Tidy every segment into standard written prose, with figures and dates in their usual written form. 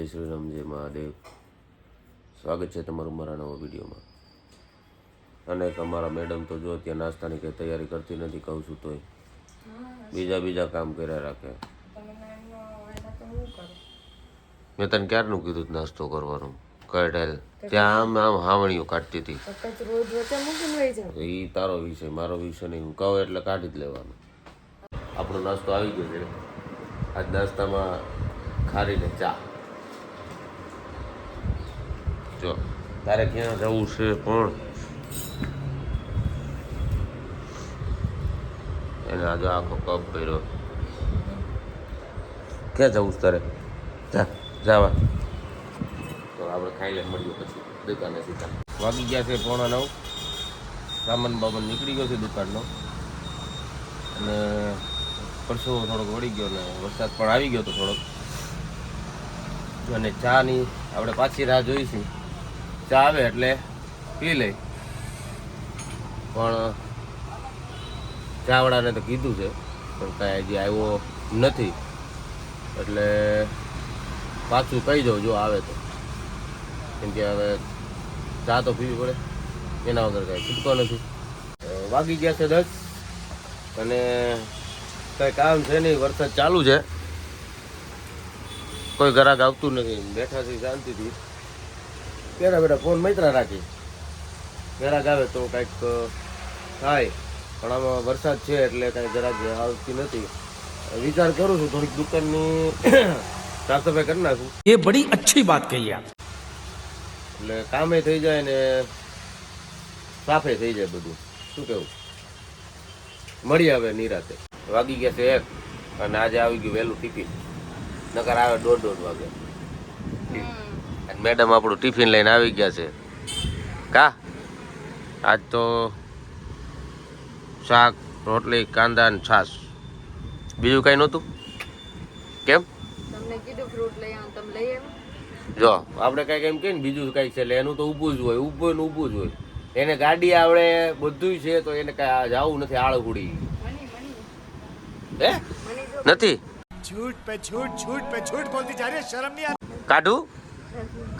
શ્રી રામ, જય મહાદેવ. સ્વાગત છે તમારું મારા નવા વિડીયોમાં. અને તમારા મેડમ તો જો ત્યાં નાસ્તાની કંઈ તૈયારી કરતી નથી, કહું છું તોય બીજા કામ કર્યા રાખે. મેં તને ક્યારનું કીધું નાસ્તો કરવાનું? કઢેલ ત્યાં આમ હાવણીઓ કાઢતી હતી. એ તારો વિષય, મારો વિષય નહીં. હું કહું એટલે કાઢી જ લેવાનો. આપણો નાસ્તો આવી ગયો છે. આજ નાસ્તામાં ખારીને ચા. જો તારે ક્યાં જવું છે પણ એને આજે આખો કપ ભર્યો. ક્યાં જવું છે તારે? જવા તો આપણે ખાઈ લઈને મળીએ પછી દુકાને સીધા. વાગી ગયા છે 8:45. સામાન બામાન નીકળી ગયો છે દુકાનનો અને પરસો થોડોક વળી ગયો ને વરસાદ પણ આવી ગયો તો થોડોક. અને ચાની આપણે પાછી રાહ જોઈશું. ચા આવે એટલે પી લઈ. પણ ચાવાળાને તો કીધું છે પણ કાંઈ હજી આવ્યો નથી એટલે પાછું કહી દઉં જો આવે તો. કેમ કે હવે ચા તો પીવી પડે, એના વગર કાંઈ છૂટકો નથી. વાગી ગયા છે 10 અને કંઈ કામ છે નહીં. વરસાદ ચાલુ છે, કોઈ ગ્રાહક આવતું નથી. બેઠા છે શાંતિથી, બેઠા ફોન મૈત્રા રાખી. ગ્રાહક આવે તો કંઈક થાય, પણ આમાં વરસાદ છે એટલે કાંઈ ગ્રાહક આવતી નથી. વિચાર કરું છું થોડીક દુકાનની સાફ સફાઈ કરી નાખું. એ બડી અચ્છી વાત કહી આપ. એટલે કામે થઈ જાય ને સાફે થઈ જાય બધું. શું કેવું? મળી આવે નિરાતે. વાગી ગયા છે 1 અને આજે આવી ગયું વહેલું ટિફિન. નકર આવે 1:30 વાગે. અને મેડમ આપણું ટિફિન લઈને આવી ગયા છે. કા આજ તો શાક, રોટલી, કાંદા ને છાશ, બીજું કઈ નહોતું. કેમ? તમને કીધું ફ્રૂટ લઈ આવો, તમે લઈ આવ્યો? જો આપણે કઈક એમ કે ને બીજું કઈક છે એટલે એનું તો ઊભું જ હોય, ઊભું ને ઊભું જ હોય. એને ગાડી આવડે, બધું છે, તો એને કઈ જવું નથી. આળ ઉડી હે નથી. झूठ पे झूठ बोलती जा रही है, शर्म नहीं आती?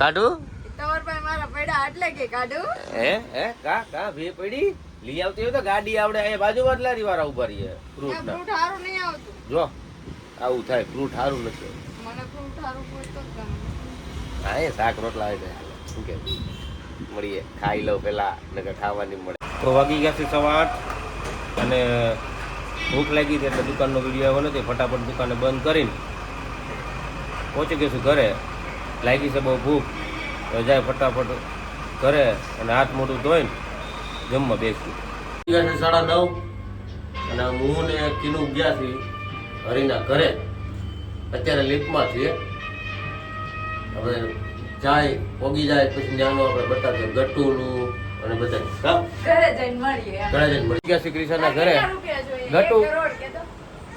કાઢું તમાર પાસે મારા પૈડા એટલે કે કાઢું? હે કા ભે પડી લઈ આવતી હોય તો ગાડી આવડે. એ બાજુમાં જ લારી વાળા ઉભા રહીએ ફ્રૂટ ના. ફ્રૂટ સારું નહીં આવતું. જો આવું થાય, ફ્રૂટ સારું નથી. મને ફ્રૂટ સારું કોઈ તો ગમે. હા એ શાક રોટલા આવે શું કે મળીએ ખાઈ લઉં પેલા, નકર ખાવાની મળે. તો વાગી ગયા છે 8:15 અને ભૂખ લાગી હતી એટલે દુકાનનો વિડીયો આવ્યો નથી. ફટાફટ દુકાને બંધ કરીને પહોંચી ગઈશું ઘરે. લાગી છે બહુ ભૂખ, જાય ફટાફટ ઘરે અને હાથ મોઢું ધોઈને જમવા બેસી ગયા છે 9:30 અને હું ને કિનુ ગયા છીએ હરીના ઘરે. અત્યારે લિફ્ટમાં છીએ. હવે જાય પોગી જાય પછી ત્યાંનું આપણે બતાવીએ ગટુનું અને બધા ઘરે જઈને મળીએ. ઘરે જઈને મળી ગયા શ્રી કૃષ્ણના ઘરે. કેટલા રૂપિયા જોઈએ? 1 કરોડ કે તો?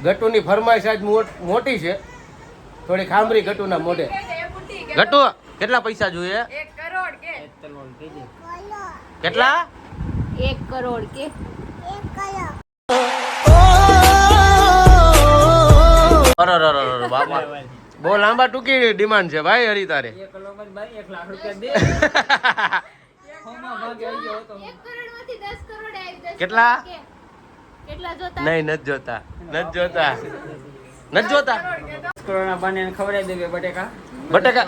ગટુની ફરમાઈશ આજ મોટી છે થોડી. ખાંભરી ગટુના મોઢે. કે એ બુટ્ટી કે ગટુ કેટલા પૈસા જોઈએ? 1 કરોડ કે? કેટલા? 1 કરોડ કે? અરે બાપા બહુ લાંબા ટૂંકી ડિમાન્ડ છે ભાઈ હરી તારે. 1 કરોડ માંથી 10 કરોડ આવી જશે. કેટલા? કેટલા જોતા? નહીં નથી જોતા. બટેકા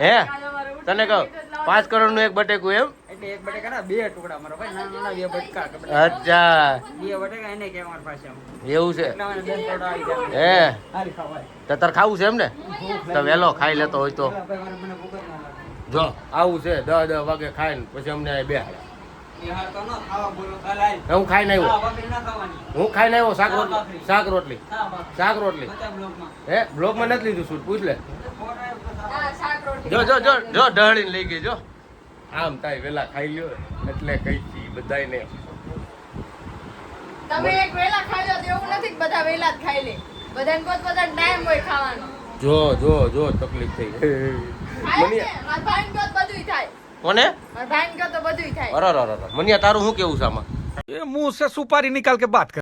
હે તને કહું 5 કરોડ નું એક બટેકું એમ? એટલે એક બટેકા ના 2 ટુકડા મારો ભાઈ, નાના નાના 2 બટકા. અચ્છા 2 બટેકા એને કે અમાર પાસે એવું છે એટલા મને 10 કરોડ આવી જાય. હે હારી ખાવાય. તો તાર ખાવું છે એમ ને? તો વહેલો ખાઈ લેતો હોય તો. ભાઈ મારે મને ભૂખ જ ના લાગે. જો આવું છે 10 વાગે ખાઈને પછી અમને અહીં બેહાડે. એ હાર તો ન ખાવા બોલો કાલ આય. હું ખાઈને આવ્યો. હા બકરી ના ખાવાની. હું ખાઈને આવ્યો શાક રોટલી. હા બાપ. શાક રોટલી બધા બ્લોકમાં. હે બ્લોકમાં નથી લીધું શૂટ, પૂછ લે. ફોટો આવ્યો તો સારું. હા, શાક રોટલી. જો ઢળીને લઈ ગઈ. જો આમ થાય વેલા ખાઈ લ્યો એટલે કઈ છી બધાને. તમે એક વેલા ખાઈ લો તો એવું નથી કે બધા વેલા જ ખાઈ લે. બધાને પોતપોતાનો ટાઈમ હોય ખાવાનો. જો તકલીફ થઈ. ખાય ને, મારા ભાઈને કહો તો બધુંય થાય. કોને? મારા ભાઈને કહો તો બધુંય થાય. અરે મનિયા તારું શું કેવું છે આમાં? ये मुंह से सुपारी निकाल के बात कर.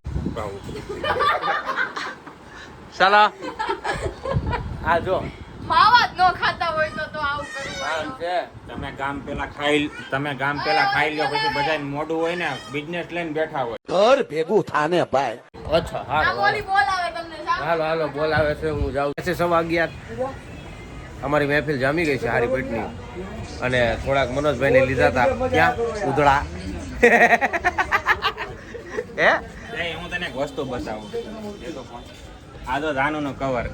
સાલા આ જો માવા જ ન ખાતા હોય તો આવું કરવું આમ છે તમે ગામ પેલા ખાઈ લ્યો પછી બધાને મોઢું હોય ને બિઝનેસ લઈને બેઠા હોય. घर भेगू थाने भाई અચ્છા આ હાલો બોલી બોલાવે તમને સાહેબ. હાલો હાલો બોલાવે છે હું જાઉં છે 11:15 અમારી મહેફિલ જામી ગઈ છે હારી પેટની અને થોડાક મનોજભાઈને લીધા હતા ક્યાં ઉધડા હે એ હું તને એક વસ્તુ બતાવું. એ તો કોણ? આ તો જાનુનું કવર.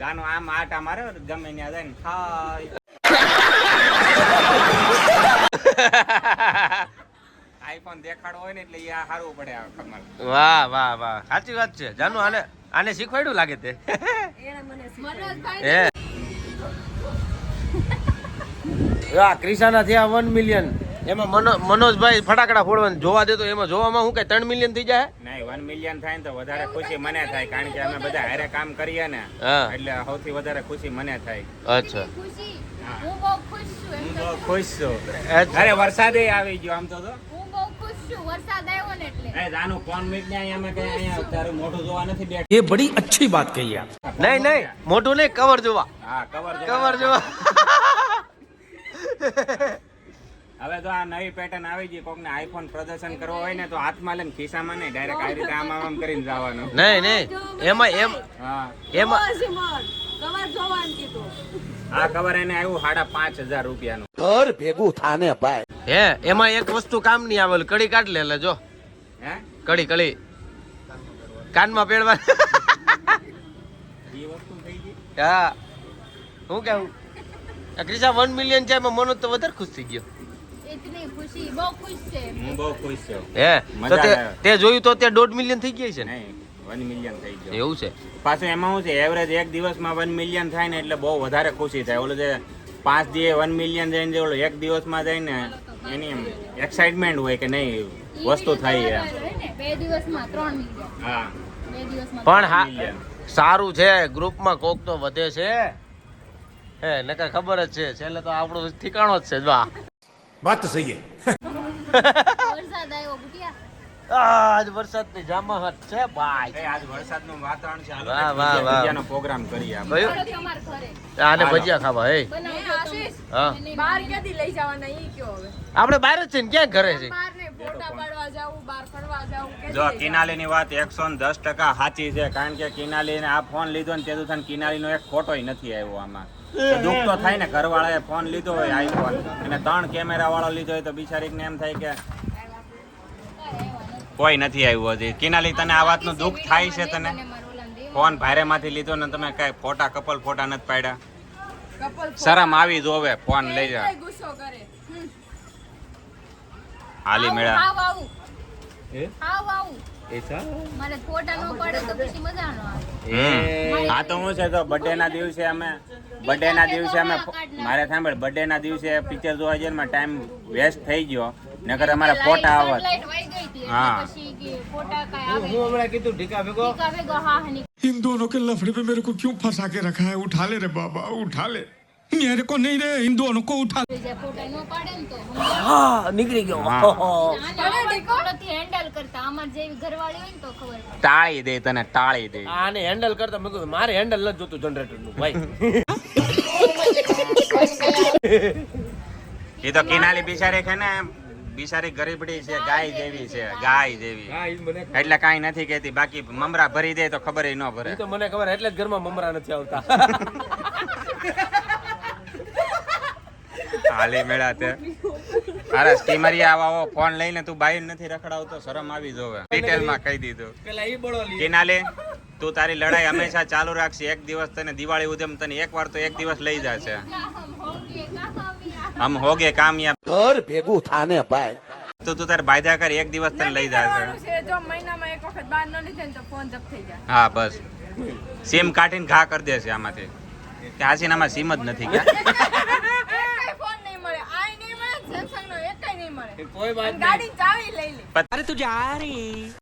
જાનુ આમ આટા મારે ગમે ત્યાં જાય ને હાય. આઈફોન દેખાડો હોય ને એટલે એ આ સારું પડે આ કમર. વાહ વાહ વાહ સાચી વાત છે જાનુ આને શીખવાડ્યું લાગે તે મનોજભાઈ હે આ ક્રિશાના થયા 1 મિલિયન એમાં મનોજભાઈ ફટાકડા ફોડવાનું જોવા દે તો એમાં જોવામાં હું કઈ 3 મિલિયન થઈ જાય નહીં 1 મિલિયન થાય ને તો વધારે ખુશી મને થાય કારણ કે અમે બધા હારે કામ કરીએ ને હા. એટલે સૌથી વધારે ખુશી મને થાય. અચ્છા ખુશી હું બહુ ખુશ છું એમ હું તો. બહુ ખુશ છું. અચ્છા. અરે વરસાદે આવી ગયો આમ તો હું બહુ ખુશ છું વરસાદ આવ્યો ને એટલે એ જાનું ફોન મીટ ને અહીંયા અમે કઈ અહીંયા તારું મોઢું જોવા નથી બેઠા. ये बड़ी अच्छी बात कही आप નહીં મોટું નહીં કવર જોવા હા કવર જોવા હવે તો આ નવી પેટર્ન આવી ગઈ કોકને આઈફોન પ્રદર્શન કરવો હોય ને તો હાથમાં લઈને ખિસ્સામાં નહીં ડાયરેક્ટ આવી રીતે આમ આમ કરીને જવાનું. નહીં એમાં હા આ કવર એને આવ્યું 5,500 રૂપિયાનું. घर भेगू थाने भाई હે એમાં એક વસ્તુ કામ નહીં આવેલ કડી કાઢ લે જો હે કડી કાનમાં પેડવા એ વસ્તુ થઈ ગઈ. હા હું કેવું ક્રિશા 1 મિલિયન છે એમાં મનોજ તો વધારે ખુશ થઈ ગયો ઇતની ખુશી બહુ ખુશ છે હું બહુ ખુશ છું. હે તો મજા આવે. તે જોયું તો ત્યાં 1.5 મિલિયન થઈ ગયા છે ને નહીં 1 મિલિયન થઈ ગયો. એવું છે પાછું એમાં શું છે એવરેજ એક દિવસમાં 1 મિલિયન થાય ને એટલે બહુ વધારે ખુશી થાય. ઓલું જે 5 દિવસે 1 મિલિયન જાય ને ઓલું એક દિવસમાં જાય ને એની એમ એક્સાઇટમેન્ટ હોય કે નહીં વસ્તુ થઈ એમ. 2 દિવસમાં 3 મિલિયન હા 2 દિવસમાં પણ હા મિલિયન. સારું છે ગ્રુપમાં કોક તો વધે છે હે નકર ખબર જ છે છેલ્લે તો આપણું ઠીકાણો જ છે જો આ. बात तो सही है વરસાદ આવ્યો બુટિયા આજ વરસાદની જામાહટ છે ભાઈ એ આજ વરસાદનું વાતાવરણ છે. હાલો વાહ, કંઈક વાહ, વાહ. ભજીયાનો પ્રોગ્રામ કરીએ આપણે. કયું થોડોક અમાર ઘરે આને હાલો. ભજીયા ખાવા હે બનાવજો આશીષ હા બહાર ક્યાંથી લઈ જવાના ઈ કયો હવે આપણે બહાર જ છે ને ક્યાં ઘરે છે બહાર ને ફોટા પાડવા જાવું બહાર ફરવા જાવું કે જો કિનાલીની વાત 110% સાચી છે કારણ કે કિનાલીને આ ફોન લીધો ને તેથી તને કિનાલીનો એક ફોટોય નથી આવ્યો આમાં. તો દુઃખ તો થાય ને ઘરવાળાએ ફોન લીધો હોય આઈફોન અને 3 કેમેરા વાળો લીધો હોય તો બિચારીને એમ થાય કે કોઈ નથી આવ્યું હજી. કિનાલી તને આ વાતનું દુઃખ થાય છે તને? ફોન ભારેમાંથી લીધો ને તમે કઈ ફોટા કપલ ફોટા નથી પાડ્યા. શરમ આવી જોવે ફોન લઈ જા. ગુસ્સો કરે હાલી મેળા આવ આવ હે? આવ મારે ફોટા નો પડે તો પછી મજા નો આવે હા તો હું છે તો બર્થડે ના દિવસે અમે મારે સાંભળ બર્થડે ના દિવસે પિક્ચર જોવા જઈએ ને ટાઈમ વેસ્ટ થઈ ગયો નકર અમારે ફોટા આવત. હા. પછી કે ફોટા કાઈ આવે હું હમણાં કીધું ઢીકા ભેગો ટીકા ભેગો હા હની इन दोनों के लफड़े पे मेरे को क्यों फंसा के रखा है उठा ले रे बाबा उठा ले मेरे को नहीं रे इन दोनों को उठा જે ફોટા નો પાડે ને તો હા નીકળી ગયો હા. આને ડીકોડથી હેન્ડલ કરતા અમાર જેવી ઘરવાળી હોય ને તો ખબર પડે ટાળી દે તને ટાળી દે. આને હેન્ડલ કરતા મેં કીધું મારે હેન્ડલ નથી જોતું જનરેટર નું ભાઈ એ તો કિનાલી બિચારી છે ને બિચારી ગરીબડી છે ગાય જેવી છે ગાય જેવી એટલે કાંઈ નથી કહેતી બાકી મમરા ભરી દે તો ખબર ન ભરે. ઈ તો મને ખબર એટલે જ ઘરમાં મમરા નથી આવતા હાલી મેળા તે અરે સ્ટીમરિયા આવો ફોન લઈને તું બાઈ નથી રખડાવતો શરમ આવી જોવે. ડિટેલમાં કહી દીધું. પેલા ઈ બળો લી કિનાલી તું તારી લડાઈ હંમેશા ચાલુ રાખશે. એક દિવસ તને દિવાળી ઉદમ તને એકવાર તો એક દિવસ લઈ જશે. હમ હોગે કામયાબ. घर भेगू थाने भाई તો તું તારે બાયદા કર એક દિવસ તને લઈ જશે. છે જો મહિનામાં એક વખત બહાર ન લીધે ને તો ફોન જપ થઈ જાય હા બસ સિમ કાઢીને ઘા કરી દેશે આમાંથી કે હાસીનામાં સિમ જ નથી ગયા. એકેય ફોન નહીં મળે આઈ નહીં મળે સેમસંગ નો એકેય નહીં મળે કોઈ વાત નહીં ગાડી ચાવી લઈ લે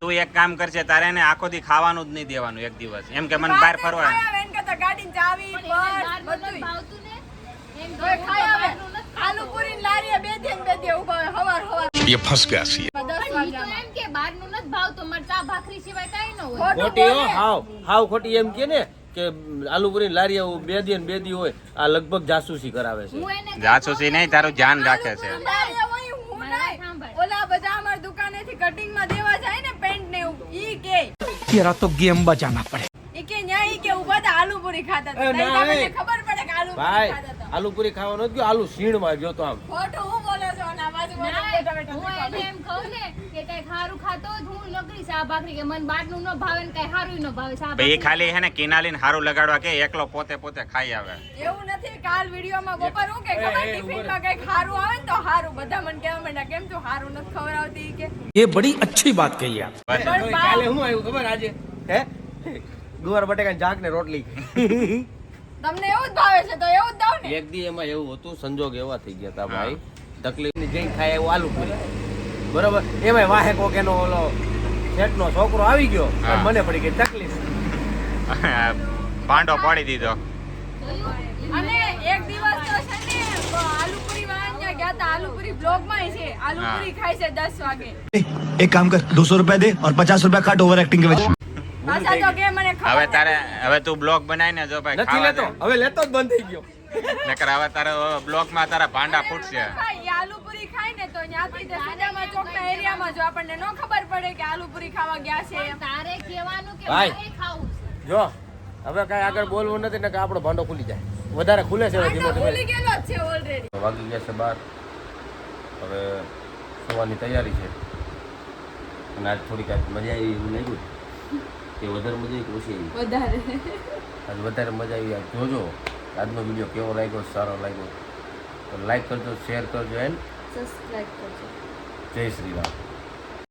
તું એક કામ કરશે તારે એને આખો દી ખાવાનું જ નહીં દેવાનું એક દિવસ એમ કે મને બહાર ફરવા. એમ કે તો ગાડી ચાવી પર્સ બધું ભાવતું ને એમ તો ખાઈ આવે આલુ પૂરી ને લારીએ બે દે ઉભા હોય હવાર ये फंस गया सी 10 વાગ્યા એમ કે બહાર નું નથી ભાવતું મર ચા ભાખરી સિવાય કાઈ ન હોય ખોટી હો હાવ ખોટી એમ કે ને કે આલુપુરી લારી આવું બે દી ને બે દી હોય આ લગભગ જાસૂસી કરાવે છે. હું એને જાસૂસી નહીં, તારું ધ્યાન રાખે છે. લારીએ હોય હું નહીં. ઓલા બધા અમાર દુકાનેથી કટિંગમાં દેવા જાય ને પેન્ટ ને એવું ઈ કે तेरा तो गेम बजाना पड़े. ઈ કે ન્યા ઈ કે ઉભા હતા આલુપુરી ખાતા હતા. એ ના, તઈ તમને એ. ખબર પડે કે આલુપુરી ભાઈ ખાતા હતા. આલુપુરી ખાવાનો જ ગયો આલુ સીણમાં ગયો તો આમ. ખોટું હું બોલો છો ના બાજુ હું એને એમ કહું ને કે કઈ ખારું ખાતો હોય તો હું લગડી શા ભાખરી કે મને બારનું ન ભાવે ને કઈ હારું ન ભાવે શા ભાઈ એ ખાલી હે ને કિનાલીને હારું લગાડવા કે એકલો પોતે ખાઈ આવે. એવું નથી કાલ વિડીયોમાં બપોર હું કે ખબર ટિફિનમાં કઈ ખારું આવે ને તો હારું બધા મને કહેવા માંડ્યા કેમ તું હારું નથી ખવડાવતી કે ये बड़ी अच्छी बात कही आप. બસ. પણ બા- કાલે હું આવ્યું ખબર આજે હે ગુવાર બટેકા જાક ને રોટલી. તમને એવું જ ભાવે છે તો એવું જ દઉં ને એક દી એમાં એવું હતું સંજોગ એવા થઈ ગયા હતા ભાઈ તકલીફ ની જઈને ખાય એવું આલુપુરી બરોબર એમાં વાહે કોક એનો ઓલો શેઠનો છોકરો આવી ગયો અને હા. મને પડી ગઈ તકલીફ. પાંડો પાડી દીધો. અને એક દિવસ તો છે ને આલુપુરી વાળા ત્યાં ગયા હતા આલુપુરી બ્લોગમાં છે આલુપુરી ખાય છે 10 વાગે एक काम कर 200 रुपया दे और 50 रुपया काट ओवर एक्टिंग के वजह પાછા તો કે મને ખબર હવે નથી. તારે હવે તું બ્લોગ બનાય ને જો ભાઈ નથી ખાવા લેતો દે. હવે લેતો જ બંધ થઈ ગયો. નકર હવે તારે બ્લોગમાં તારા પાંડા ફૂટશે. ભાઈ, એ આલુપુરી ખાય ને તો ત્યાંથી તે સુદામા ચોકના એરિયામાં જો આપણને ન ખબર પડે કે આલુપુરી ખાવા ગયા છે પણ તારે કહેવાનું કે ભાઈ. મારે ખાવું છે. જો હવે કઈ આગળ બોલવું નથી ને કે આપણો ભાંડો ખુલી જાય વધારે ખુલે છે હવે ધીમે આટલો ભૂલી ધીમે. ગયેલો જ છે ઓલરેડી વાગી ગયા છે 12 હવે સુવાની તૈયારી છે અને આજ થોડીક આજ મજા આવી એવું લાગ્યું કે વધારે મજા આવી કે ઓછી આવી વધારે આજ વધારે મજા આવી આજ જોજો આજનો વિડીયો કેવો લાગ્યો સારો લાગ્યો તો લાઈક કરજો શેર કરજો એન્ડ સબસ્ક્રાઇબ કરજો જય શ્રી રામ.